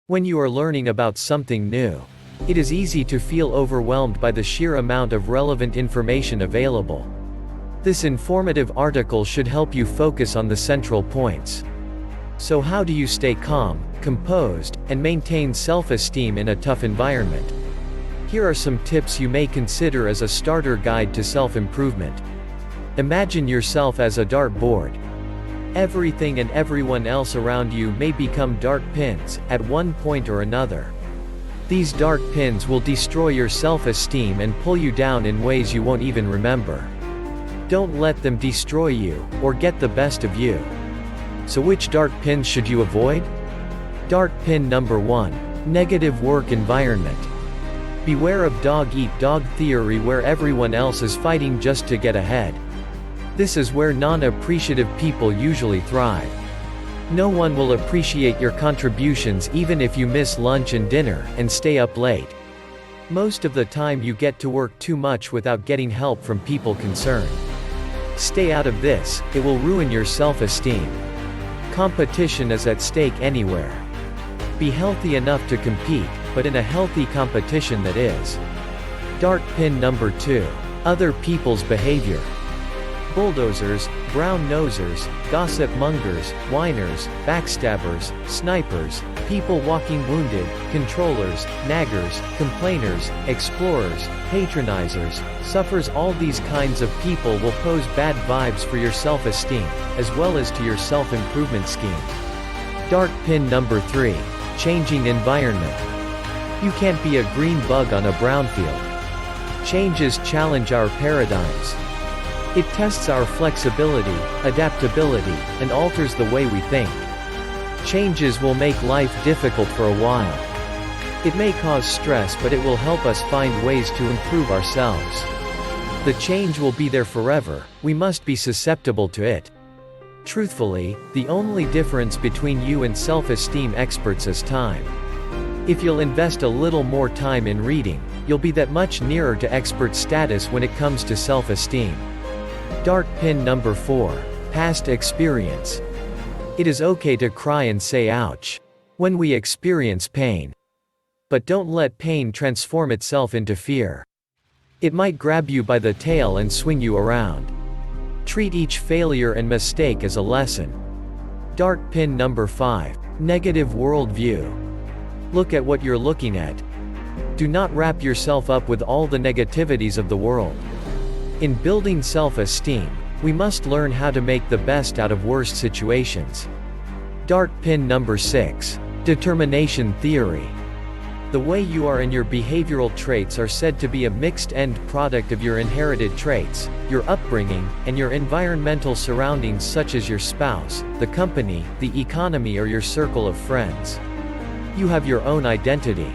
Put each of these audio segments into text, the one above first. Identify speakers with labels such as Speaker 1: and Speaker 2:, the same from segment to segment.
Speaker 1: When you are learning about something new, it is easy to feel overwhelmed by the sheer amount of relevant information available. This informative article should help you focus on the central points. So how do you stay calm, composed, and maintain self-esteem in a tough environment? Here are some tips you may consider as a starter guide to self-improvement. Imagine yourself as a dartboard. Everything and everyone else around you may become dart pins, at one point or another. These dart pins will destroy your self-esteem and pull you down in ways you won't even remember. Don't let them destroy you, or get the best of you. So which dart pins should you avoid? Dart pin number 1. Negative work environment. Beware of dog-eat-dog theory where everyone else is fighting just to get ahead. This is where non-appreciative people usually thrive. No one will appreciate your contributions even if you miss lunch and dinner, and stay up late. Most of the time you get to work too much without getting help from people concerned. Stay out of this, it will ruin your self-esteem. Competition is at stake anywhere. Be healthy enough to compete, but in a healthy competition that is. Dart pin number 2. Other people's behavior. Bulldozers, brown-nosers, gossip-mongers, whiners, backstabbers, snipers, people walking wounded, controllers, naggers, complainers, explorers, patronizers, suffers. All these kinds of people will pose bad vibes for your self-esteem, as well as to your self-improvement scheme. Dart pin number 3. Changing environment. You can't be a green bug on a brownfield. Changes challenge our paradigms. It tests our flexibility, adaptability, and alters the way we think. Changes will make life difficult for a while. It may cause stress, but it will help us find ways to improve ourselves. The change will be there forever, we must be susceptible to it. Truthfully, the only difference between you and self-esteem experts is time. If you'll invest a little more time in reading, you'll be that much nearer to expert status when it comes to self-esteem. Dart pin number 4. Past experience. It is okay to cry and say ouch when we experience pain. But don't let pain transform itself into fear. It might grab you by the tail and swing you around. Treat each failure and mistake as a lesson. Dart pin number 5. Negative worldview. Look at what you're looking at. Do not wrap yourself up with all the negativities of the world. In building self-esteem, we must learn how to make the best out of worst situations. Dart pin number 6. Determination theory. The way you are and your behavioral traits are said to be a mixed end product of your inherited traits, your upbringing, and your environmental surroundings such as your spouse, the company, the economy, or your circle of friends. You have your own identity.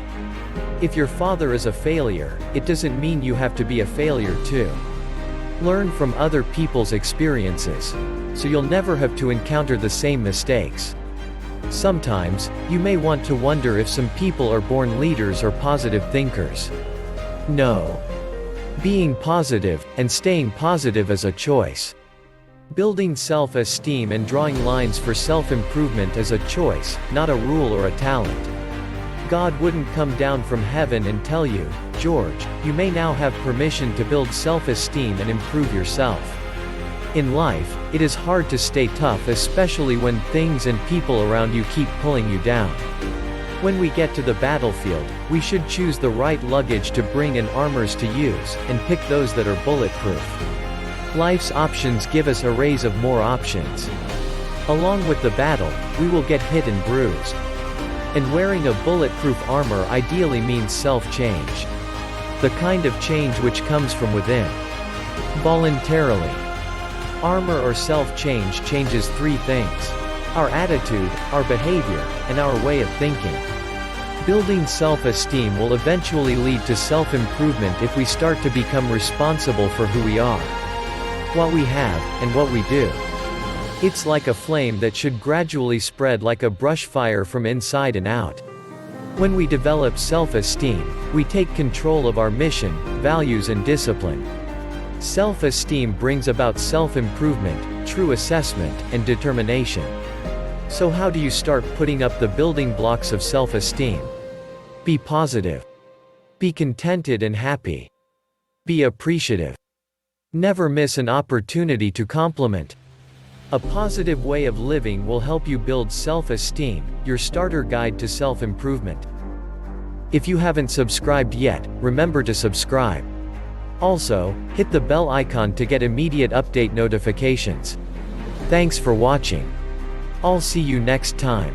Speaker 1: If your father is a failure, it doesn't mean you have to be a failure too. Learn from other people's experiences, so you'll never have to encounter the same mistakes. Sometimes, you may want to wonder if some people are born leaders or positive thinkers. No. Being positive, and staying positive is a choice. Building self-esteem and drawing lines for self-improvement is a choice, not a rule or a talent. God wouldn't come down from heaven and tell you, George, you may now have permission to build self-esteem and improve yourself. In life, it is hard to stay tough, especially when things and people around you keep pulling you down. When we get to the battlefield, we should choose the right luggage to bring and armors to use, and pick those that are bulletproof. Life's options give us arrays of more options. Along with the battle, we will get hit and bruised. And wearing a bulletproof armor ideally means self-change. The kind of change which comes from within. Voluntarily. Armor or self-change changes 3 things: our attitude, our behavior, and our way of thinking. Building self-esteem will eventually lead to self-improvement if we start to become responsible for who we are, what we have, and what we do. It's like a flame that should gradually spread like a brush fire from inside and out. When we develop self-esteem, we take control of our mission, values, and discipline. Self-esteem brings about self-improvement, true assessment, and determination. So how do you start putting up the building blocks of self-esteem? Be positive. Be contented and happy. Be appreciative. Never miss an opportunity to compliment. A positive way of living will help you build self-esteem, your starter guide to self-improvement. If you haven't subscribed yet, remember to subscribe. Also, hit the bell icon to get immediate update notifications. Thanks for watching. I'll see you next time.